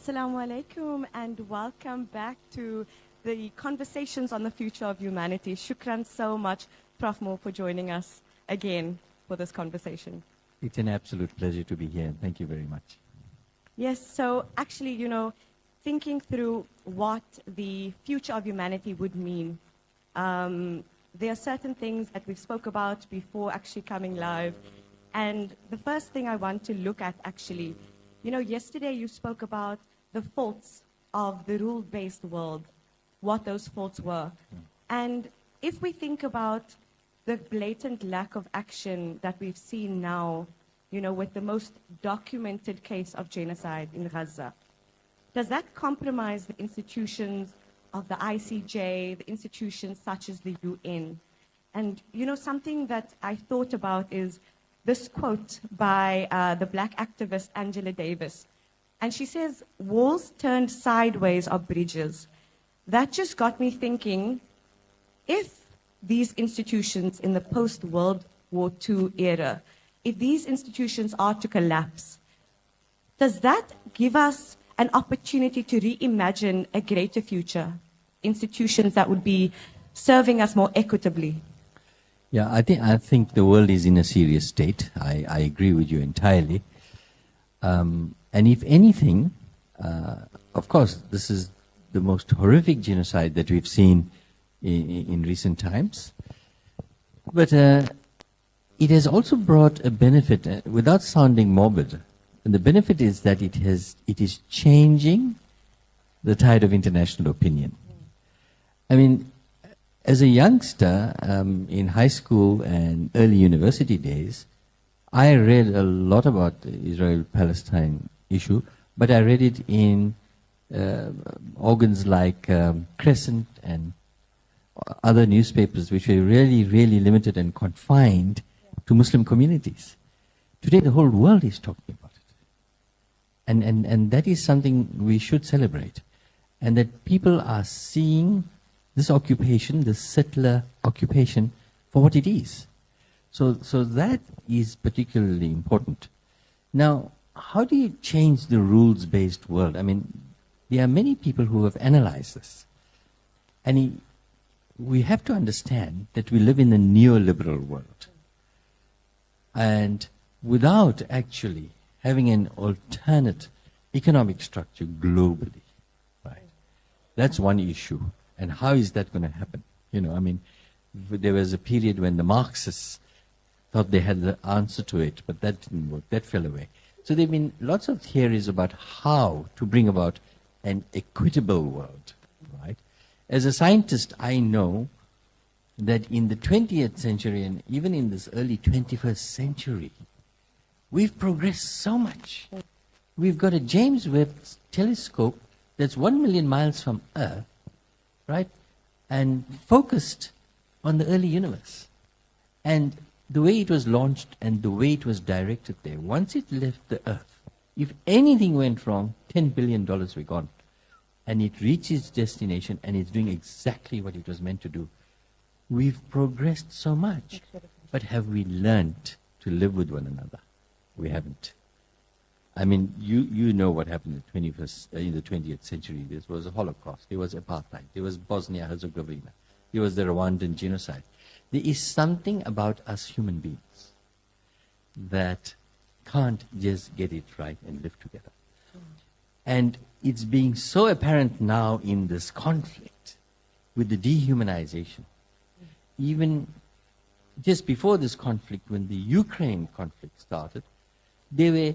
Assalamu alaikum and welcome back to the conversations on the future of humanity. Shukran so much, Prof. Mo, for joining us again for this conversation. It's an absolute pleasure to be here. Thank you very much. Yes, so actually, thinking through what the future of humanity would mean, there are certain things that we've spoke about before actually coming live. And the first thing I want to look at actually, yesterday you spoke about the faults of the rule-based world, what those faults were. And if we think about the blatant lack of action that we've seen now, with the most documented case of genocide in Gaza, does that compromise the institutions of the ICJ, the institutions such as the UN? And, something that I thought about is this quote by the black activist Angela Davis. And she says, walls turned sideways are bridges. That just got me thinking, if these institutions in the post-World War II era, if these institutions are to collapse, does that give us an opportunity to reimagine a greater future, institutions that would be serving us more equitably? Yeah, I think the world is in a serious state. I agree with you entirely. And if anything, of course, this is the most horrific genocide that we've seen in recent times. But it has also brought a benefit, without sounding morbid. And the benefit is that it is changing the tide of international opinion. I mean, as a youngster in high school and early university days, I read a lot about the Israel-Palestine issue, but I read it in organs like Crescent and other newspapers which were really, really limited and confined to Muslim communities. Today the whole world is talking about it. And that is something we should celebrate. And that people are seeing this occupation, this settler occupation, for what it is. So that is particularly important. Now, how do you change the rules-based world? I mean, there are many people who have analyzed this. And we have to understand that we live in a neoliberal world. And without actually having an alternate economic structure globally, right? That's one issue. And how is that going to happen? There was a period when the Marxists thought they had the answer to it, but that didn't work. That fell away. So there have been lots of theories about how to bring about an equitable world, right? As a scientist, I know that in the 20th century and even in this early 21st century, we've progressed so much. We've got a James Webb telescope that's 1 million miles from Earth, right? And focused on the early universe. And the way it was launched and the way it was directed there, once it left the Earth, if anything went wrong, $10 billion were gone. And it reached its destination and it's doing exactly what it was meant to do. We've progressed so much. But have we learned to live with one another? We haven't. I mean, you know what happened in the 20th century. There was a Holocaust. There was apartheid. There was Bosnia-Herzegovina. There was the Rwandan genocide. There is something about us human beings that can't just get it right and live together. And it's being so apparent now in this conflict with the dehumanization. Even just before this conflict, when the Ukraine conflict started, they were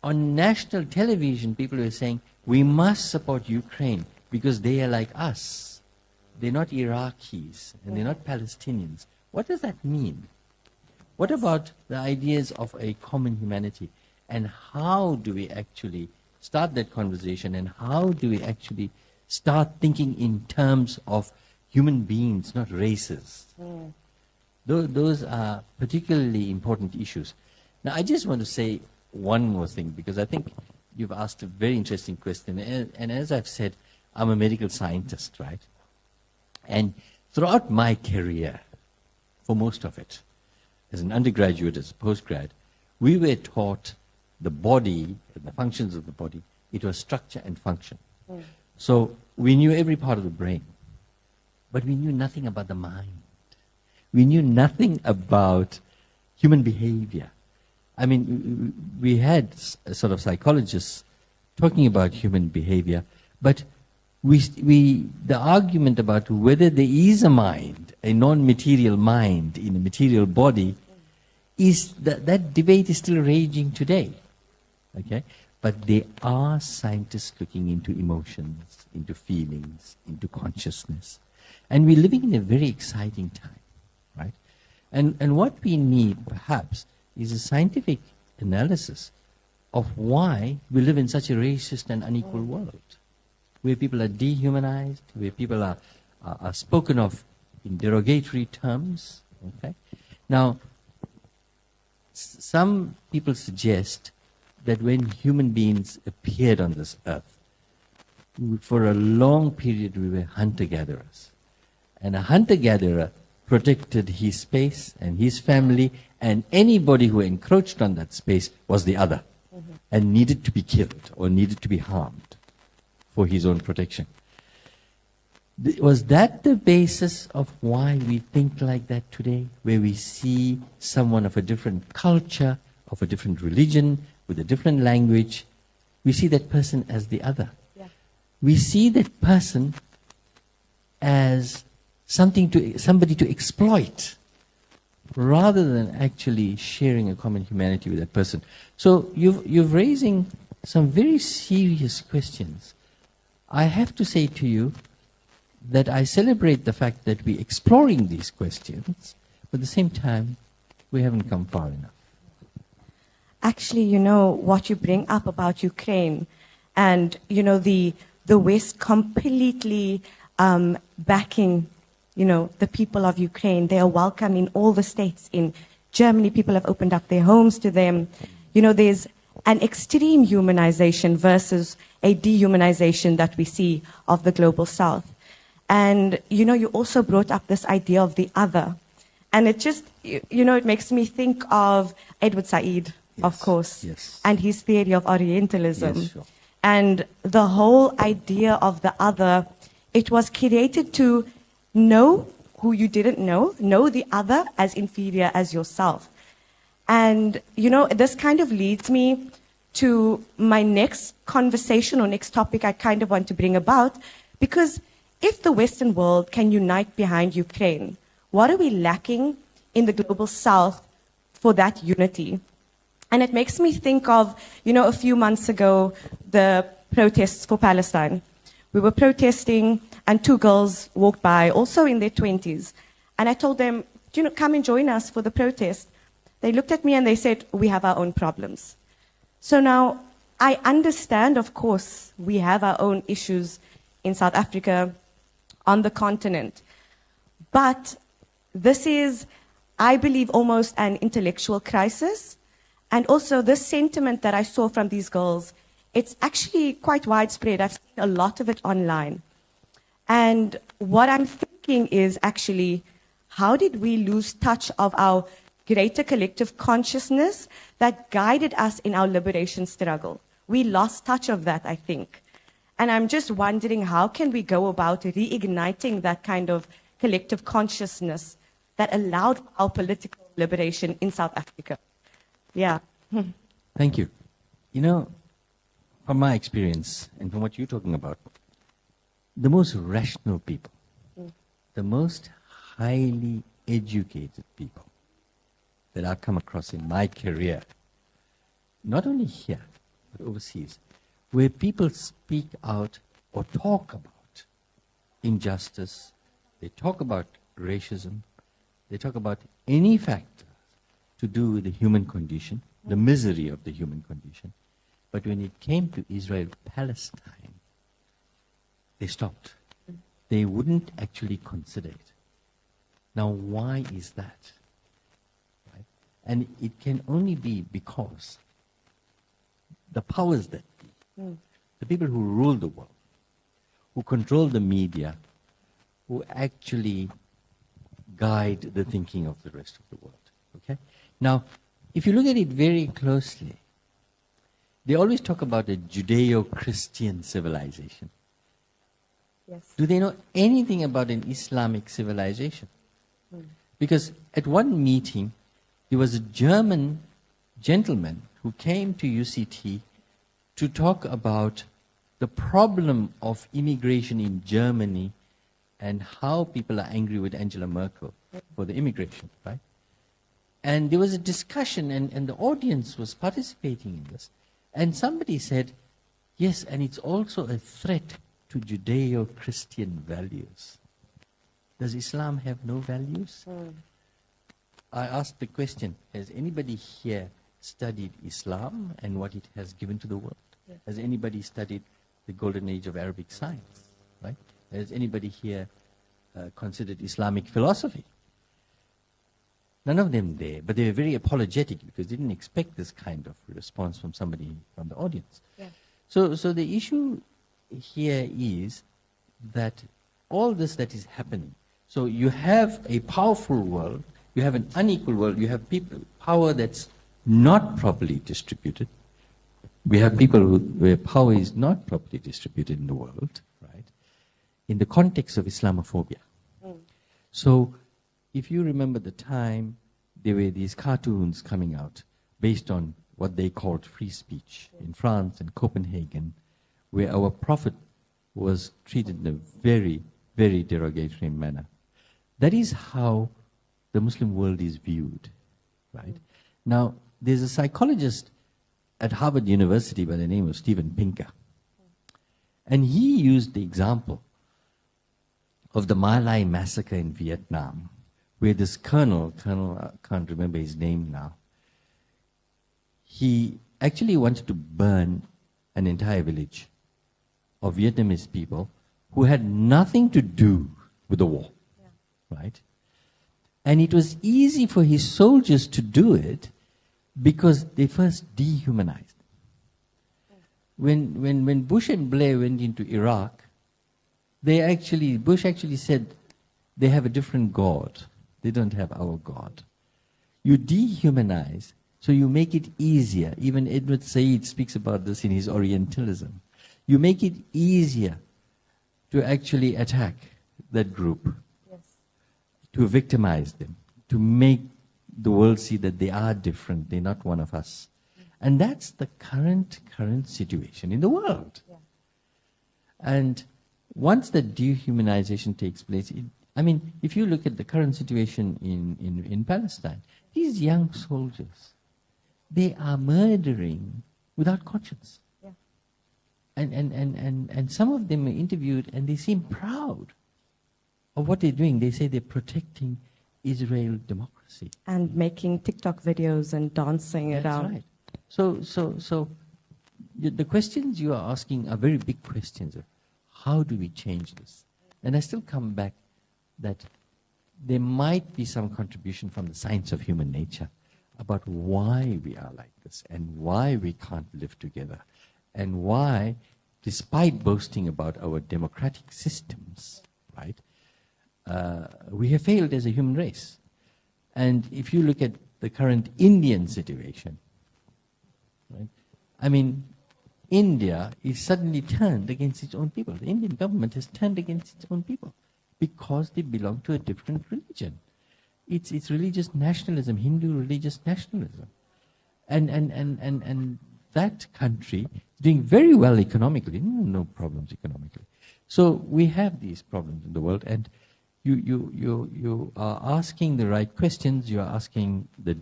on national television, people were saying, we must support Ukraine because they are like us. They're not Iraqis and they're not Palestinians. What does that mean? What about the ideas of a common humanity? And how do we actually start that conversation? And how do we actually start thinking in terms of human beings, not races? Those are particularly important issues. Now, I just want to say one more thing, because I think you've asked a very interesting question. And as I've said, I'm a medical scientist, right? And throughout my career, for most of it, as an undergraduate, as a postgrad, we were taught the body and the functions of the body It was structure and function. So we knew every part of the brain, but we knew nothing about the mind. We knew nothing about human behavior. I mean, we had sort of psychologists talking about human behavior, but the argument about whether there is a mind, a non-material mind in a material body, is that debate is still raging today. Okay? But there are scientists looking into emotions, into feelings, into consciousness. And we're living in a very exciting time, right? And what we need, perhaps, is a scientific analysis of why we live in such a racist and unequal world, where people are dehumanized, where people are spoken of in derogatory terms. Okay? Now, some people suggest that when human beings appeared on this earth, for a long period we were hunter-gatherers. And a hunter-gatherer protected his space and his family, and anybody who encroached on that space was the other, and needed to be killed or needed to be harmed for his own protection. Was that the basis of why we think like that today, where we see someone of a different culture, of a different religion, with a different language, we see that person as the other? Yeah. We see that person as somebody to exploit, rather than actually sharing a common humanity with that person. So you're raising some very serious questions. I have to say to you that I celebrate the fact that we're exploring these questions, but at the same time, we haven't come far enough. Actually, what you bring up about Ukraine and, the West completely backing, the people of Ukraine. They are welcome in all the states. In Germany, people have opened up their homes to them. There's an extreme humanization versus a dehumanization that we see of the global South. And, you also brought up this idea of the other. And it just, it makes me think of Edward Said. Yes, of course, yes. And his theory of Orientalism. Yes, sure. And the whole idea of the other, it was created to know who you didn't know the other as inferior as yourself. And, this kind of leads me to my next conversation or next topic I kind of want to bring about, because if the Western world can unite behind Ukraine, what are we lacking in the global South for that unity? And it makes me think of, a few months ago, the protests for Palestine. We were protesting, and two girls walked by, also in their 20s. And I told them, come and join us for the protest. They looked at me and they said, we have our own problems. So now, I understand, of course, we have our own issues in South Africa, on the continent. But this is, I believe, almost an intellectual crisis. And also, this sentiment that I saw from these girls, it's actually quite widespread. I've seen a lot of it online. And what I'm thinking is actually, how did we lose touch of our greater collective consciousness that guided us in our liberation struggle? We lost touch of that, I think. And I'm just wondering, how can we go about reigniting that kind of collective consciousness that allowed our political liberation in South Africa? Yeah. Thank you. From my experience and from what you're talking about, the most rational people, the most highly educated people that I've come across in my career, not only here, but overseas, where people speak out or talk about injustice, they talk about racism, they talk about any factor to do with the human condition, the misery of the human condition. But when it came to Israel-Palestine, they stopped. They wouldn't actually consider it. Now, why is that? Right? And it can only be because the powers that be, the people who rule the world, who control the media, who actually guide the thinking of the rest of the world. Okay? Now, if you look at it very closely, they always talk about a Judeo-Christian civilization. Yes. Do they know anything about an Islamic civilization? Because at one meeting, there was a German gentleman who came to UCT to talk about the problem of immigration in Germany and how people are angry with Angela Merkel for the immigration, right? And there was a discussion, and the audience was participating in this. And somebody said, yes, and it's also a threat to Judeo-Christian values. Does Islam have no values? I asked the question, has anybody here studied Islam and what it has given to the world? Yes. Has anybody studied the golden age of Arabic science? Right? Has anybody here considered Islamic philosophy? None of them there, but they were very apologetic because they didn't expect this kind of response from somebody from the audience. Yeah. So the issue here is that all this that is happening, so you have a powerful world, you have an unequal world, you have power that's not properly distributed. We have people where power is not properly distributed in the world, right? In the context of Islamophobia. So, if you remember the time, there were these cartoons coming out based on what they called free speech in France and Copenhagen, where our Prophet was treated in a very, very derogatory manner. That is how the Muslim world is viewed, right? Now, there's a psychologist at Harvard University by the name of Steven Pinker, and he used the example of the My Lai massacre in Vietnam, where this colonel, I can't remember his name now, he actually wanted to burn an entire village of Vietnamese people who had nothing to do with the war, right? And it was easy for his soldiers to do it because they first dehumanized. When Bush and Blair went into Iraq, Bush actually said they have a different God. They don't have our God. You dehumanize, so you make it easier. Even Edward Said speaks about this in his Orientalism. You make it easier to actually attack that group, to victimize them, to make the world see that they are different, they're not one of us. And that's the current situation in the world. Yeah. And once the dehumanization takes place, if you look at the current situation in Palestine, these young soldiers, they are murdering without conscience. Yeah. And some of them are interviewed and they seem proud of what they're doing. They say they're protecting Israel democracy. And making TikTok videos and dancing around. Right. So the questions you are asking are very big questions. How do we change this? And I still come back that there might be some contribution from the science of human nature about why we are like this and why we can't live together and why, despite boasting about our democratic systems, right, we have failed as a human race. And if you look at the current Indian situation, right, India is suddenly turned against its own people. The Indian government has turned against its own people because they belong to a different religion. It's religious nationalism, Hindu religious nationalism. And that country is doing very well economically, no problems economically. So we have these problems in the world, and you are asking the right questions, you are asking the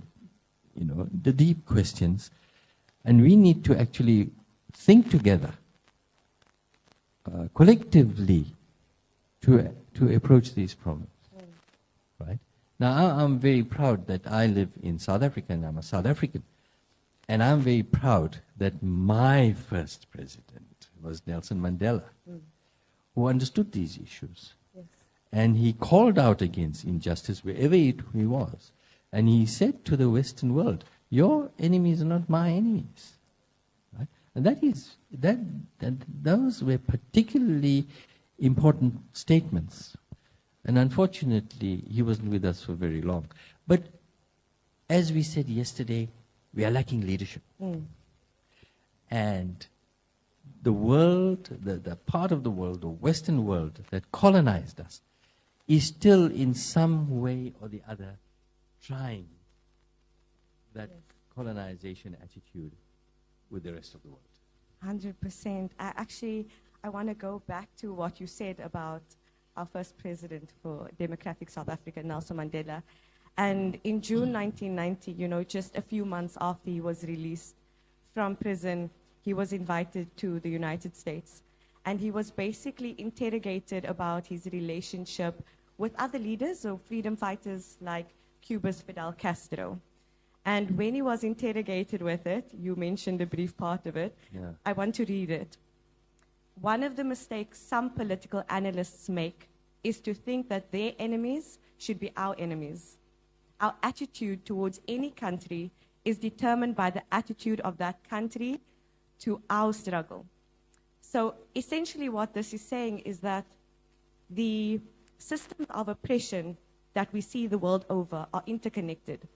deep questions, and we need to actually think together, collectively, to approach these problems, right? Now, I'm very proud that I live in South Africa, and I'm a South African, and I'm very proud that my first president was Nelson Mandela, who understood these issues. Yes. And he called out against injustice wherever he was. And he said to the Western world, your enemies are not my enemies. Right? And those were particularly important statements. And unfortunately, he wasn't with us for very long. But as we said yesterday, we are lacking leadership. And the world, the part of the world, the Western world that colonized us, is still in some way or the other trying that colonization attitude with the rest of the world. 100%. I want to go back to what you said about our first president for democratic South Africa, Nelson Mandela. And in June 1990, just a few months after he was released from prison, he was invited to the United States. And he was basically interrogated about his relationship with other leaders or freedom fighters like Cuba's Fidel Castro. And when he was interrogated with it, you mentioned a brief part of it. Yeah. I want to read it. One of the mistakes some political analysts make is to think that their enemies should be our enemies. Our attitude towards any country is determined by the attitude of that country to our struggle. So essentially what this is saying is that the systems of oppression that we see the world over are interconnected.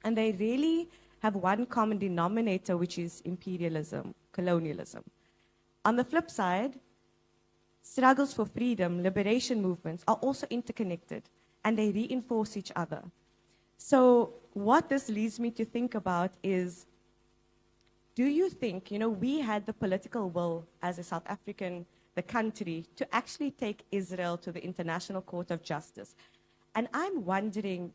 And they really have one common denominator, which is imperialism, colonialism. On the flip side, struggles for freedom, liberation movements are also interconnected, and they reinforce each other. So what this leads me to think about is, do you think, we had the political will as a South African, the country, to actually take Israel to the International Court of Justice? And I'm wondering,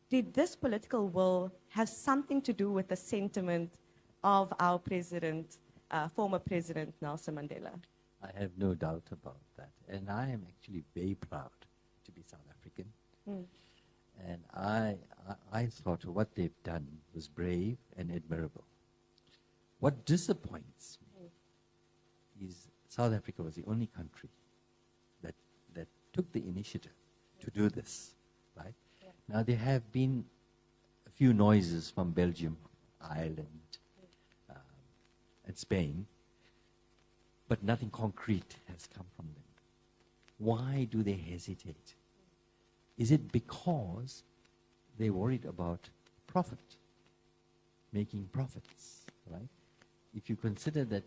did this political will have something to do with the sentiment of our president, former President Nelson Mandela? I have no doubt about that. And I am actually very proud to be South African. Mm. And I thought what they've done was brave and admirable. What disappoints me is South Africa was the only country that took the initiative to do this, right? Yeah. Now, there have been a few noises from Belgium, Ireland, and Spain, but nothing concrete has come from them. Why do they hesitate? Is it because they're worried about profit, making profits, right? If you consider that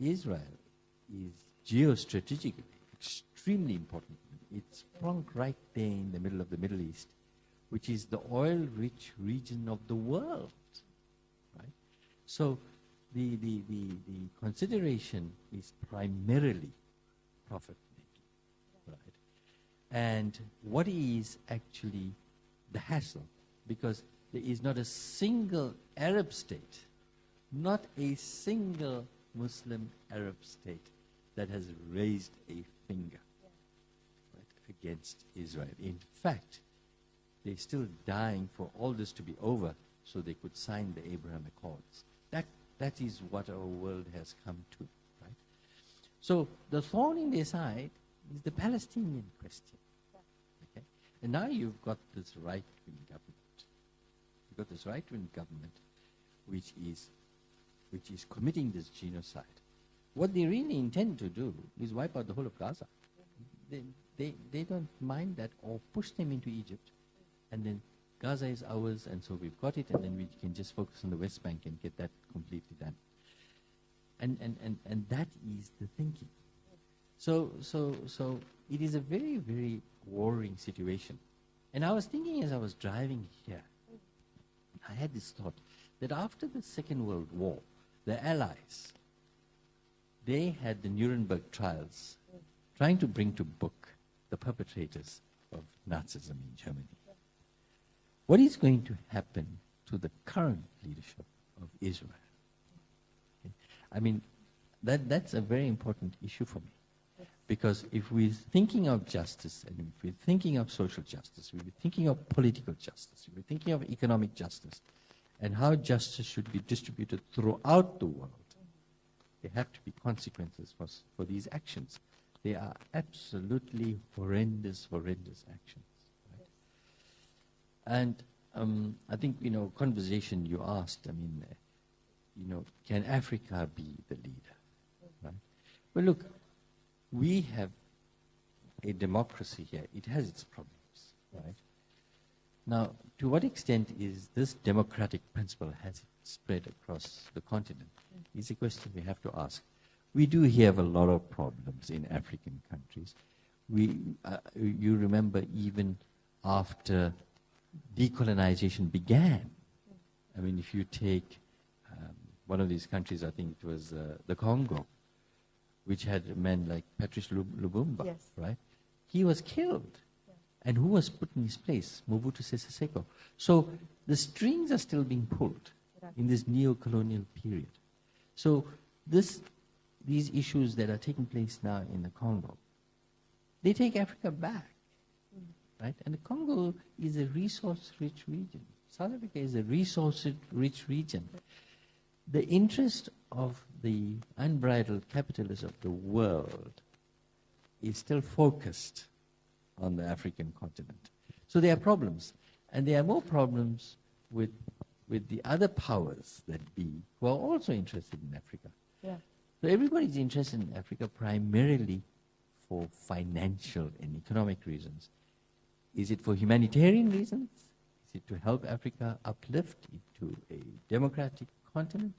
Israel is geostrategically extremely important, it's plonk right there in the middle of the Middle East, which is the oil-rich region of the world, right? So the consideration is primarily profit-making, right? And what is actually the hassle? Because there is not a single Arab state, not a single Muslim Arab state that has raised a finger against Israel. In fact, they're still dying for all this to be over so they could sign the Abraham Accords. That is what our world has come to, right? So the thorn in their side is the Palestinian question. Okay? And now you've got this right-wing government. You've got this right-wing government which is committing this genocide. What they really intend to do is wipe out the whole of Gaza. They don't mind that, or push them into Egypt, and then Gaza is ours, and so we've got it, and then we can just focus on the West Bank and get that completely done. And that is the thinking. So it is a very, very worrying situation. And I was thinking as I was driving here, I had this thought that after the Second World War, the Allies, they had the Nuremberg trials trying to bring to book the perpetrators of Nazism in Germany. What is going to happen to the current leadership of Israel? Okay. I mean, that's a very important issue for me. Because if we're thinking of justice, and if we're thinking of social justice, if we're thinking of political justice, if we're thinking of economic justice, and how justice should be distributed throughout the world, there have to be consequences for these actions. They are absolutely horrendous actions. Right? And I think, conversation you asked, can Africa be the leader? Right? Well, look, we have a democracy here. It has its problems, right? Now, to what extent is this democratic principle has it spread across the continent? is a question we have to ask. We do have a lot of problems in African countries. You remember even after decolonization began, I mean, if you take one of these countries, I think it was the Congo, which had men like Patrice Lumumba, Yes. right? He was killed. Yeah. And who was put in his place? Mobutu Sese Seko. So the strings are still being pulled in this neo-colonial period. So these issues that are taking place now in the Congo, they take Africa back, right? And the Congo is a resource-rich region. South Africa is a resource-rich region. The interest of the unbridled capitalists of the world is still focused on the African continent. So there are problems. And there are more problems with the other powers that be who are also interested in Africa. Yeah. So everybody's interested in Africa primarily for financial and economic reasons. Is it for humanitarian reasons? Is it to help Africa uplift into a democratic continent?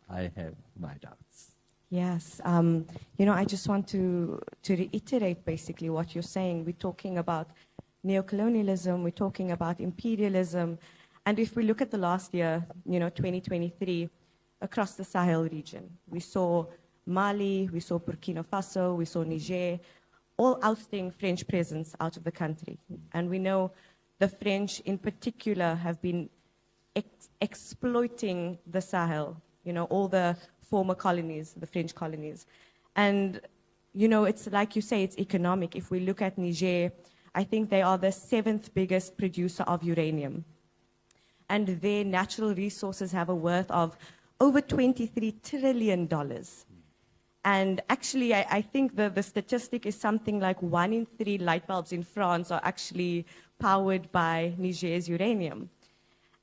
I have my doubts. Yes. I just want to reiterate basically what you're saying. We're talking about neocolonialism, we're talking about imperialism. And if we look at the last year, 2023, across the Sahel region, we saw Mali, we saw Burkina Faso, we saw Niger, all ousting French presence out of the country. And we know the French in particular have been exploiting the Sahel, all the former colonies, the French colonies. And, it's like you say, it's economic. If we look at Niger, I think they are the 7th biggest producer of uranium. And their natural resources have a worth of over $23 trillion. And actually, I think the statistic is something like 1 in 3 light bulbs in France are actually powered by Niger's uranium.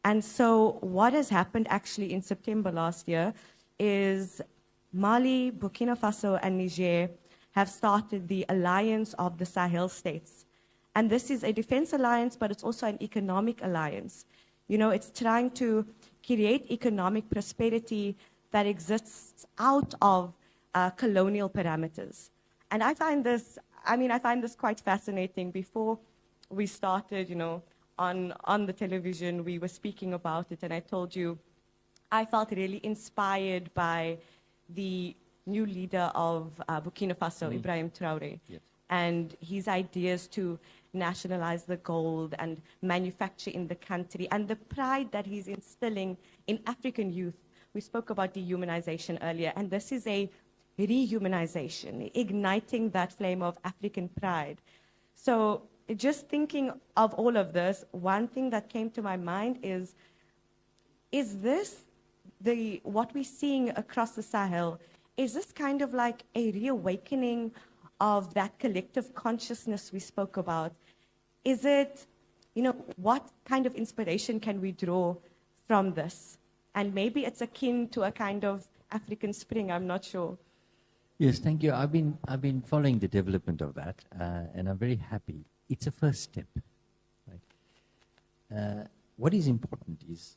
And so what has happened actually in September last year is Mali, Burkina Faso, and Niger have started the Alliance of the Sahel States. And this is a defense alliance, but it's also an economic alliance. It's trying to create economic prosperity that exists out of colonial parameters. And I find this quite fascinating. Before we started, on the television, we were speaking about it, and I told you I felt really inspired by the new leader of Burkina Faso, Ibrahim Traoré, Yes. and his ideas to nationalize the gold and manufacture in the country, and the pride that he's instilling in African youth. We spoke about dehumanization earlier, and this is a rehumanization, igniting that flame of African pride. So just thinking of all of this, one thing that came to my mind is this what we're seeing across the Sahel, is this kind of like a reawakening of that collective consciousness we spoke about? Is it, what kind of inspiration can we draw from this? And maybe it's akin to a kind of African spring, I'm not sure. Yes, thank you. I've been following the development of that, and I'm very happy. It's a first step. Right? What is important is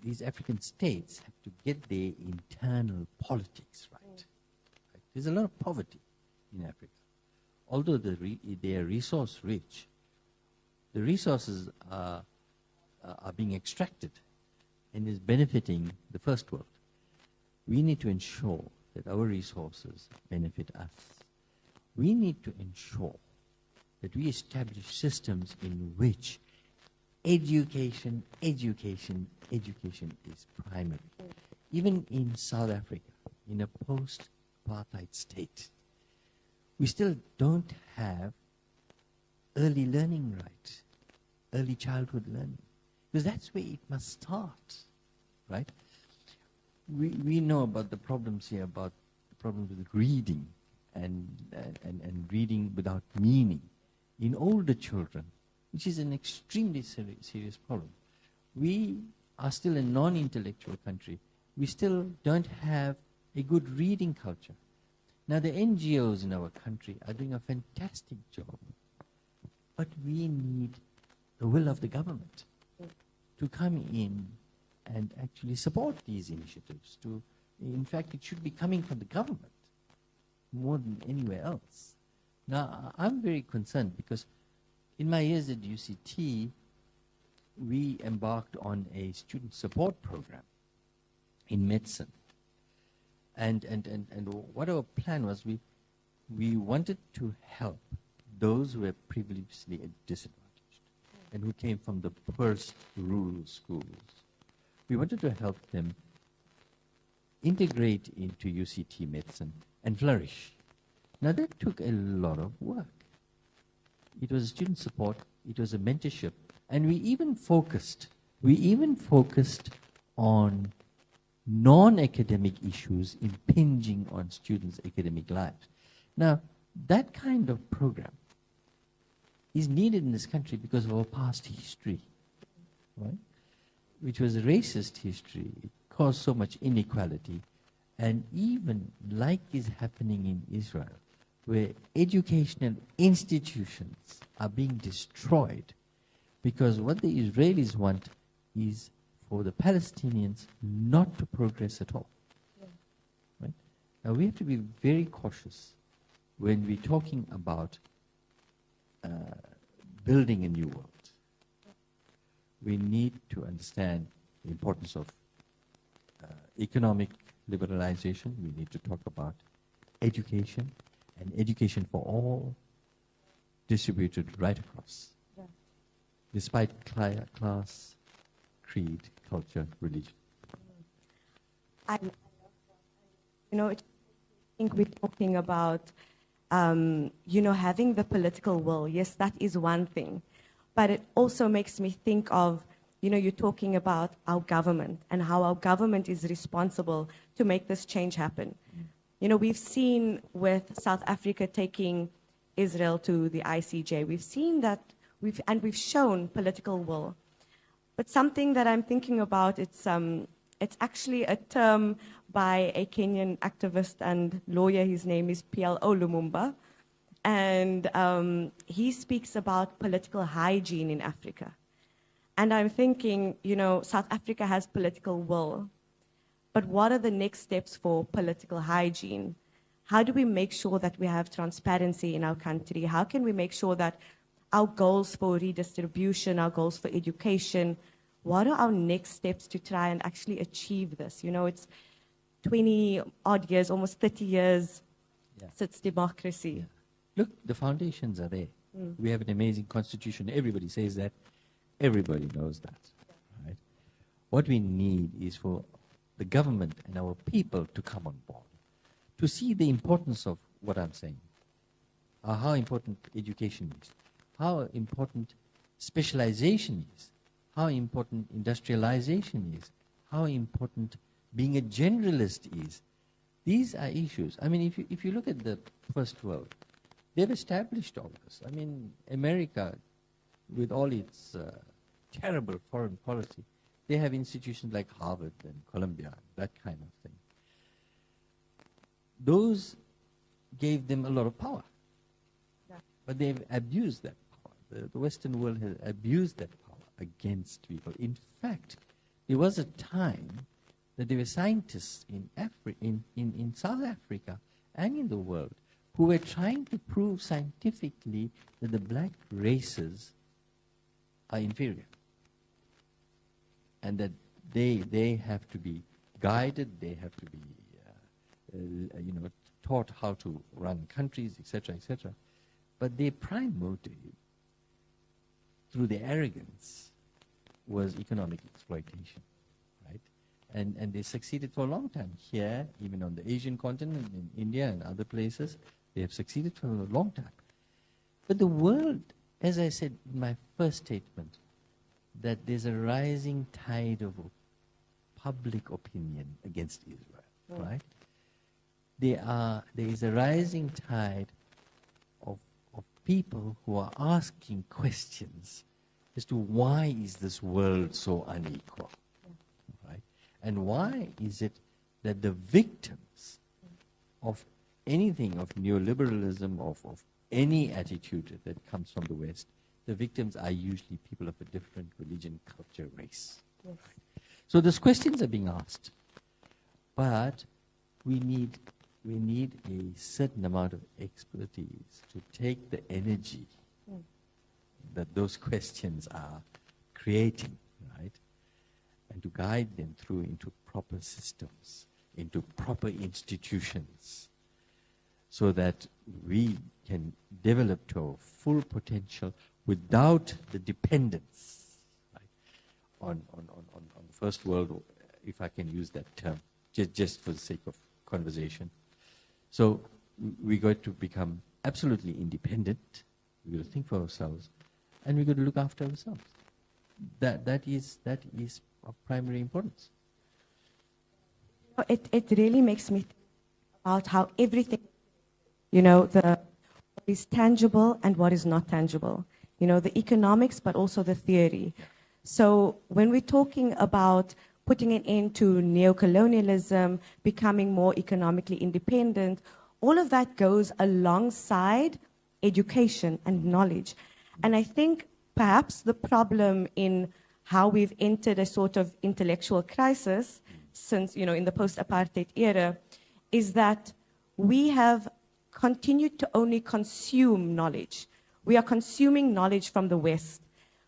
these African states have to get their internal politics right. Right? There's a lot of poverty in Africa. Although they are resource rich, the resources are being extracted and is benefiting the first world. We need to ensure that our resources benefit us. We need to ensure that we establish systems in which education is primary. Even in South Africa, in a post-apartheid state, we still don't have early learning right, early childhood learning, because that's where it must start, right? We know about the problems here, about the problems with reading and reading without meaning in older children, which is an extremely serious problem. We are still a non-intellectual country. We still don't have a good reading culture. Now, the NGOs in our country are doing a fantastic job, but we need the will of the government to come in and actually support these initiatives, to In fact, it should be coming from the government more than anywhere else. Now, I'm very concerned because in my years at UCT, we embarked on a student support program in medicine. And what our plan was, we wanted to help those who were previously disadvantaged and who came from the poorest rural schools. We wanted to help them integrate into UCT medicine and flourish. Now that took a lot of work. It was a student support, it was a mentorship, and we even focused on non-academic issues impinging on students' academic lives. Now, that kind of program is needed in this country because of our past history, right? Which was a racist history. It caused so much inequality. And even like is happening in Israel, where educational institutions are being destroyed because what the Israelis want is for the Palestinians not to progress at all. Yeah. Right? Now we have to be very cautious when we're talking about building a new world. We need to understand the importance of economic liberalization. We need to talk about education, and education for all, distributed right across, yeah, despite class, creed, culture, religion. I think we're talking about, having the political will. Yes, that is one thing. But it also makes me think of, you're talking about our government and how our government is responsible to make this change happen. We've seen with South Africa taking Israel to the ICJ, we've seen that, we've shown political will. But something that I'm thinking about, it's actually a term by a Kenyan activist and lawyer. His name is P.L.O. Lumumba. And he speaks about political hygiene in Africa. And I'm thinking, South Africa has political will. But what are the next steps for political hygiene? How do we make sure that we have transparency in our country? How can we make sure that our goals for redistribution, our goals for education, what are our next steps to try and actually achieve this? It's 20 odd years, almost 30 years since democracy. Yeah. Look, the foundations are there. We have an amazing constitution. Everybody says that. Everybody knows that. Right? What we need is for the government and our people to come on board, to see the importance of what I'm saying, how important education is, how important specialization is, how important industrialization is, how important being a generalist is. These are issues. I mean, if you look at the first world, they've established all this. I mean, America, with all its terrible foreign policy, they have institutions like Harvard and Columbia, that kind of thing. Those gave them a lot of power. Yeah. But they've abused that power. The Western world has abused that power against people. In fact, there was a time that there were scientists in South Africa and in the world who were trying to prove scientifically that the black races are inferior and that they have to be guided, they have to be taught how to run countries, etc., etc. But their prime motive, through their arrogance, was economic exploitation, right? And they succeeded for a long time here, even on the Asian continent, in India and other places. They have succeeded for a long time. But the world, as I said in my first statement, that there's a rising tide of public opinion against Israel, right? There is a rising tide of people who are asking questions as to why is this world so unequal, right? And why is it that the victims of anything, of neoliberalism, of any attitude that comes from the West, the victims are usually people of a different religion, culture, race. Yes. So those questions are being asked. But we need a certain amount of expertise to take the energy that those questions are creating, right? And to guide them through into proper systems, into proper institutions, so that we can develop to our full potential without the dependence, right, on the First World War, if I can use that term, just for the sake of conversation. So we're going to become absolutely independent. We're going to think for ourselves, and we're going to look after ourselves. That is of primary importance. It really makes me think about how everything, what is tangible and what is not tangible. The economics, but also the theory. So when we're talking about putting an end to neocolonialism, becoming more economically independent, all of that goes alongside education and knowledge. And I think perhaps the problem in how we've entered a sort of intellectual crisis since, in the post-apartheid era, is that we have continued to only consume knowledge. We are consuming knowledge from the West,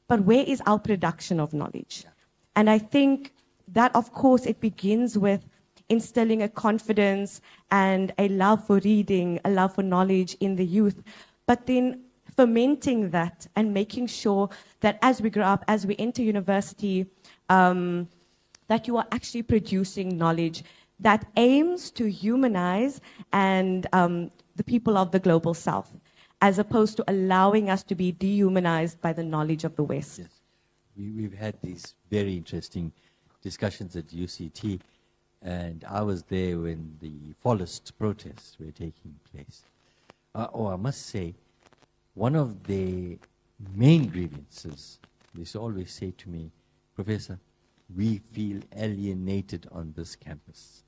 but where is our production of knowledge? Yeah. And I think that, of course, it begins with instilling a confidence and a love for reading, a love for knowledge in the youth, but then fermenting that and making sure that as we grow up, as we enter university, that you are actually producing knowledge that aims to humanize and the people of the global South, as opposed to allowing us to be dehumanized by the knowledge of the West. Yes. We've had these very interesting discussions at UCT, and I was there when the Forest protests were taking place. I must say, one of the main grievances, they always say to me, Professor, we feel alienated on this campus.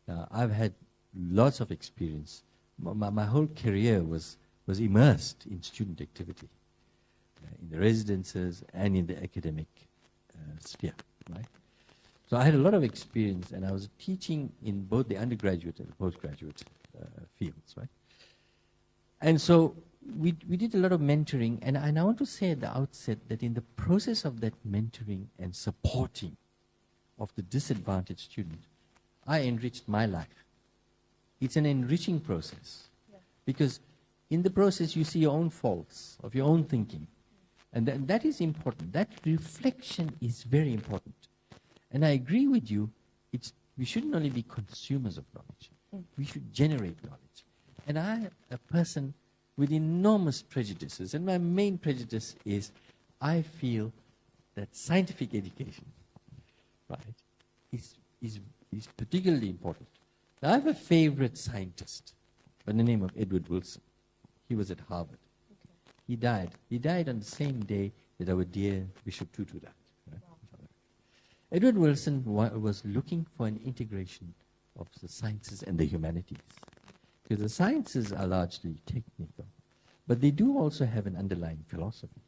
Now, I've had lots of experience. My whole career was immersed in student activity, in the residences and in the academic sphere, right? So I had a lot of experience, and I was teaching in both the undergraduate and postgraduate fields, right? And so we did a lot of mentoring, and I want to say at the outset that in the process of that mentoring and supporting of the disadvantaged student, I enriched my life. It's an enriching process, because in the process you see your own faults of your own thinking, and that is important. That reflection is very important. And I agree with you, we shouldn't only be consumers of knowledge. We should generate knowledge. And I am a person with enormous prejudices, and my main prejudice is I feel that scientific education, right, is particularly important. Now, I have a favorite scientist by the name of Edward Wilson. He was at Harvard. Okay. He died. He died on the same day that our dear Bishop Tutu died. Right? Wow. Edward Wilson was looking for an integration of the sciences and the humanities. Because the sciences are largely technical, but they do also have an underlying philosophy.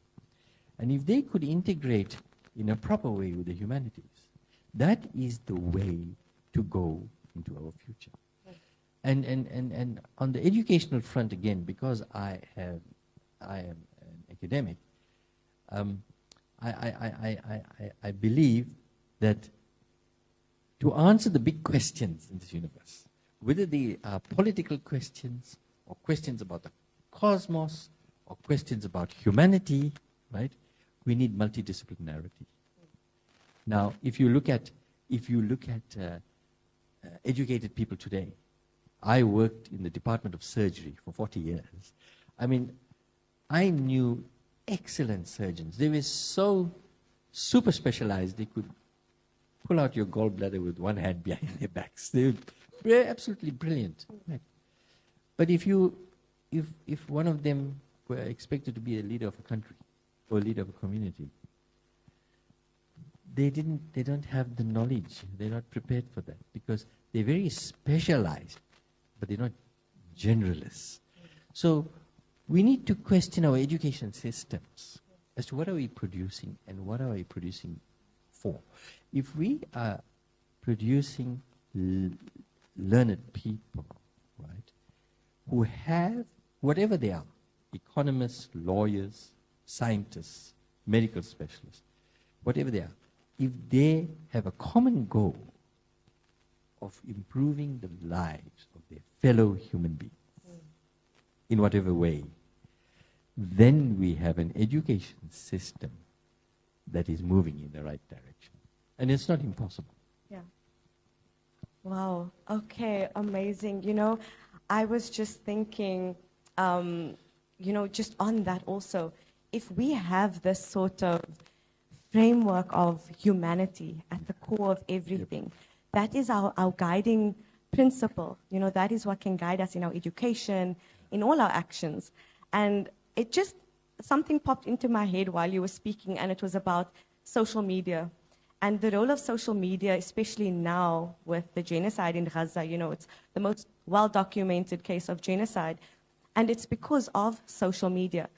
And if they could integrate in a proper way with the humanities, that is the way to go into our future. And on the educational front, again, because I am an academic, I believe that to answer the big questions in this universe, whether they are political questions or questions about the cosmos or questions about humanity, right? We need multidisciplinarity. Now, if you look at educated people today, I worked in the Department of Surgery for 40 years. I mean, I knew excellent surgeons. They were so super specialized, they could pull out your gallbladder with one hand behind their backs. They were absolutely brilliant. Right? But if one of them were expected to be a leader of a country or a leader of a community, they don't have the knowledge. They're not prepared for that because they're very specialized, but they're not generalists. So we need to question our education systems as to what are we producing and what are we producing for. If we are producing l- learned people, right, who have, whatever they are, economists, lawyers, scientists, medical specialists, whatever they are, if they have a common goal of improving the lives of their fellow human beings, in whatever way, then we have an education system that is moving in the right direction. And it's not impossible. Yeah. Wow. Okay. Amazing. I was just thinking, just on that also, if we have this sort of framework of humanity at the core of everything, that is our guiding principle. That is what can guide us in our education, in all our actions. And it just, something popped into my head while you were speaking, and it was about social media. And the role of social media, especially now with the genocide in Gaza, it's the most well-documented case of genocide. And it's because of social media.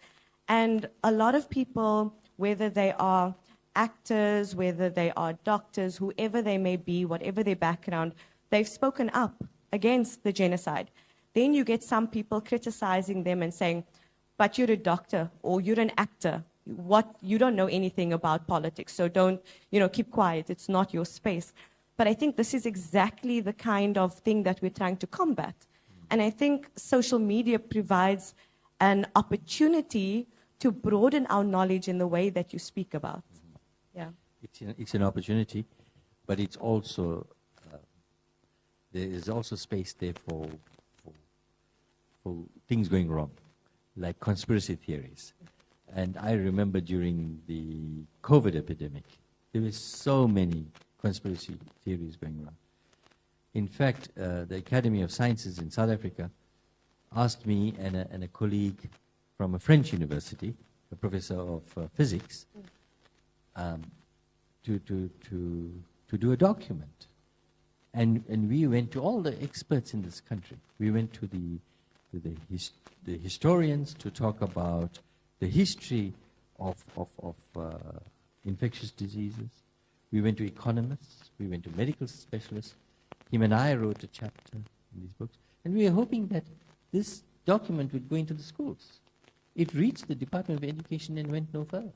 And a lot of people, whether they are actors, whether they are doctors, whoever they may be, whatever their background, they've spoken up against the genocide. Then you get some people criticizing them and saying, but you're a doctor or you're an actor. You don't know anything about politics, so don't, keep quiet. It's not your space. But I think this is exactly the kind of thing that we're trying to combat. And I think social media provides an opportunity to broaden our knowledge in the way that you speak about. Yeah. It's an opportunity, but it's also, there is also space there for things going wrong, like conspiracy theories. And I remember during the COVID epidemic, there were so many conspiracy theories going around. In fact, the Academy of Sciences in South Africa asked me and a colleague from a French university, a professor of physics, to do a document. And we went to all the experts in this country. We went to the historians to talk about the history of infectious diseases. We went to economists. We went to medical specialists. Him and I wrote a chapter in these books. And we were hoping that this document would go into the schools. It reached the Department of Education and went no further.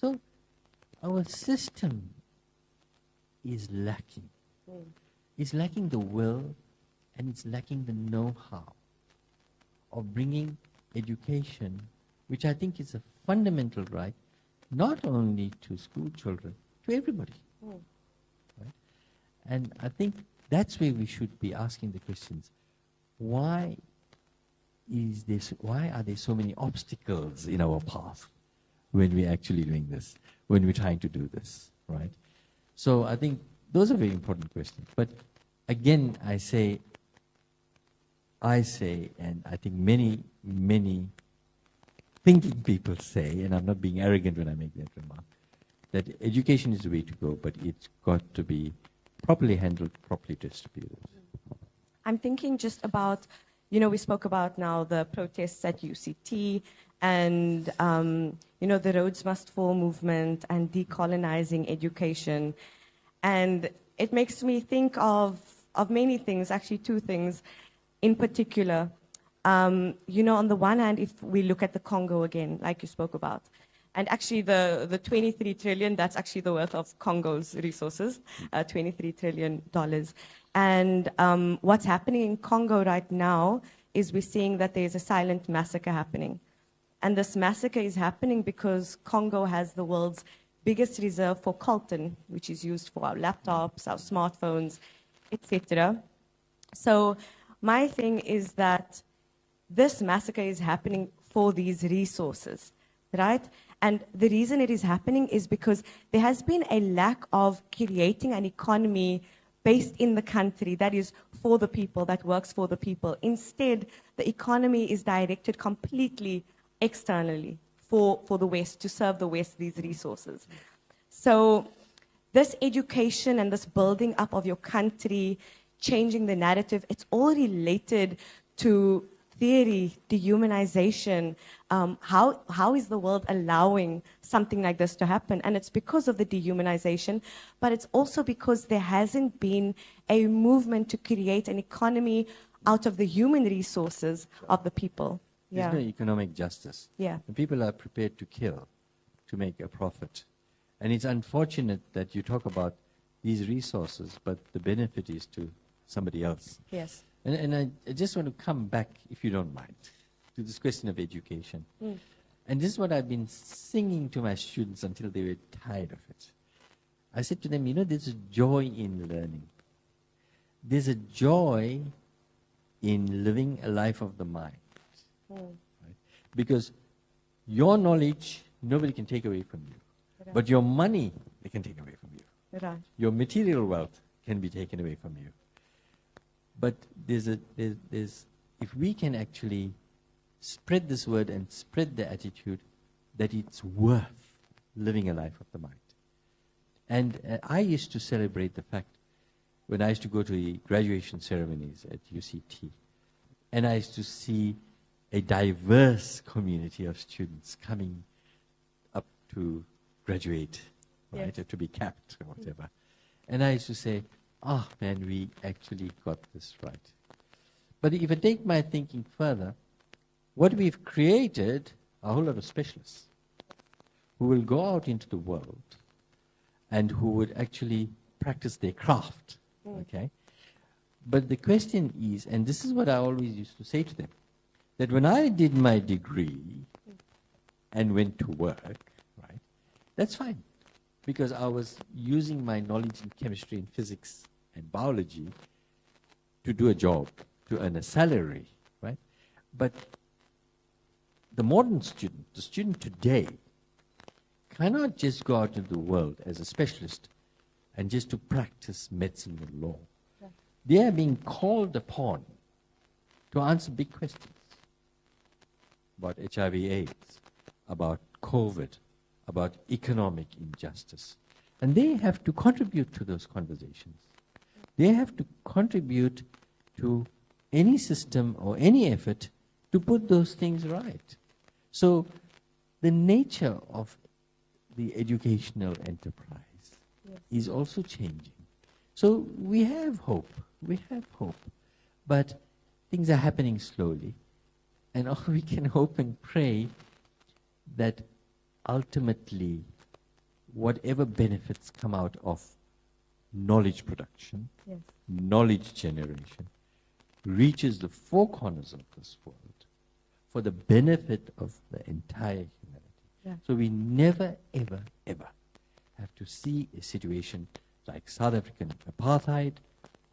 So our system is lacking. It's lacking the will, and it's lacking the know-how of bringing education, which I think is a fundamental right, not only to school children, to everybody. Right? And I think that's where we should be asking the questions. Why are there so many obstacles in our path when we're actually doing this, when we're trying to do this, right? So I think those are very important questions. But again, I say, and I think many thinking people say, and I'm not being arrogant when I make that remark, that education is the way to go, but it's got to be properly handled, properly distributed. I'm thinking just about, we spoke about now the protests at UCT and, the Roads Must Fall movement and decolonizing education. And it makes me think of many things, actually two things in particular. On the one hand, if we look at the Congo again, like you spoke about, and actually the 23 trillion, that's actually the worth of Congo's resources, $23 trillion. And what's happening in Congo right now is we're seeing that there's a silent massacre happening. And this massacre is happening because Congo has the world's biggest reserve for coltan, which is used for our laptops, our smartphones, etc. So my thing is that this massacre is happening for these resources, right? And the reason it is happening is because there has been a lack of creating an economy based in the country that is for the people, that works for the people. Instead, the economy is directed completely externally for the West, to serve the West these resources. So this education and this building up of your country, changing the narrative, it's all related to theory, dehumanization, how is the world allowing something like this to happen? And it's because of the dehumanization, but it's also because there hasn't been a movement to create an economy out of the human resources of the people. There's no economic justice. Yeah. And people are prepared to kill to make a profit. And it's unfortunate that you talk about these resources, but the benefit is to somebody else. Yes. And I just want to come back, if you don't mind, to this question of education. And this is what I've been singing to my students until they were tired of it. I said to them, you know, there's a joy in learning. There's a joy in living a life of the mind. Right? Because your knowledge, nobody can take away from you. Right. But your money, they can take away from you. Right. Your material wealth can be taken away from you. But there's if we can actually spread this word and spread the attitude that it's worth living a life of the mind. And I used to celebrate the fact when I used to go to the graduation ceremonies at UCT, and I used to see a diverse community of students coming up to graduate, right, Yes. or to be capped or whatever. And I used to say, oh man, we actually got this right. But if I take my thinking further, what we've created are a whole lot of specialists who will go out into the world and who would actually practice their craft, okay? But the question is, and this is what I always used to say to them, that when I did my degree and went to work, right, that's fine. Because I was using my knowledge in chemistry and physics and biology to do a job, to earn a salary, right? But the modern student, the student today, cannot just go out into the world as a specialist and just to practice medicine and law. Yeah. They are being called upon to answer big questions about HIV/AIDS, about COVID, about economic injustice. And they have to contribute to those conversations. They have to contribute to any system or any effort to put those things right. So the nature of the educational enterprise is also changing. So we have hope. We have hope. But things are happening slowly. And all we can hope and pray that ultimately whatever benefits come out of knowledge production, Yes. knowledge generation, reaches the four corners of this world for the benefit of the entire humanity. Yeah. So we never, ever, ever have to see a situation like South African apartheid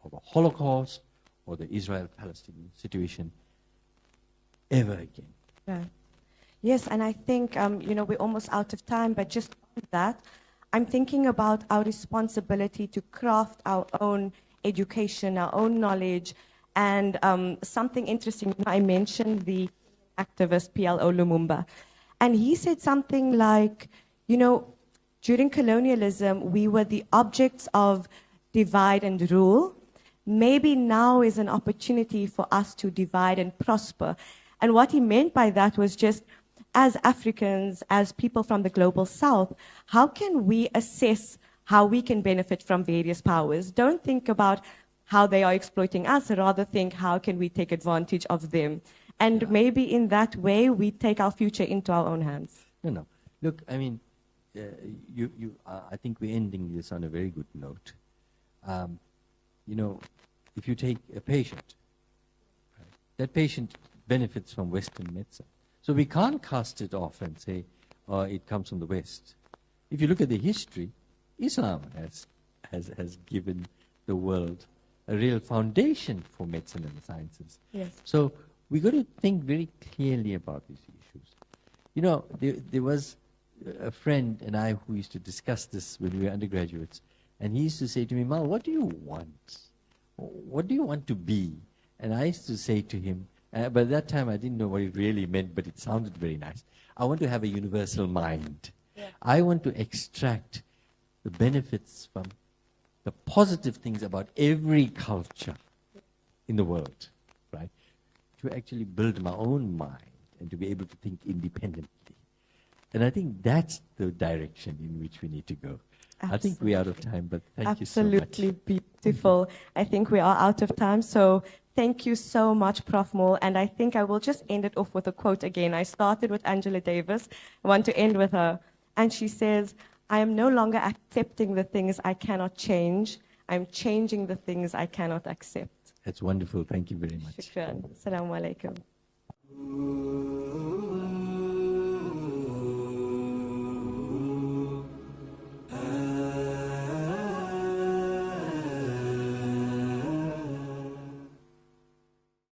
or the Holocaust or the Israel-Palestinian situation ever again. Yeah. Yes, and I think, we're almost out of time, but just on that, I'm thinking about our responsibility to craft our own education, our own knowledge, and something interesting, I mentioned the activist PLO Lumumba, and he said something like, during colonialism, we were the objects of divide and rule. Maybe now is an opportunity for us to divide and prosper. And what he meant by that was just, as Africans, as people from the global south, how can we assess how we can benefit from various powers? Don't think about how they are exploiting us, rather think how can we take advantage of them. And maybe in that way, we take our future into our own hands. No. Look, I mean, I think we're ending this on a very good note. If you take a patient, right, that patient benefits from Western medicine. So we can't cast it off and say, oh, it comes from the West. If you look at the history, Islam has given the world a real foundation for medicine and the sciences. Yes. So we got to think very clearly about these issues. There was a friend and I who used to discuss this when we were undergraduates, and he used to say to me, Mal, what do you want? What do you want to be? And I used to say to him, but at that time I didn't know what it really meant, but it sounded very nice. I want to have a universal mind. Yeah. I want to extract the benefits from the positive things about every culture in the world, right? to actually build my own mind and to be able to think independently. And I think that's the direction in which we need to go. I think we're out of time, but thank you so much. Absolutely beautiful. I think we are out of time, so thank you so much, Prof. Moore. And I think I will just end it off with a quote again. I started with Angela Davis. I want to end with her. And she says, I am no longer accepting the things I cannot change. I'm changing the things I cannot accept. That's wonderful. Thank you very much. Shukran. Assalamu alaikum.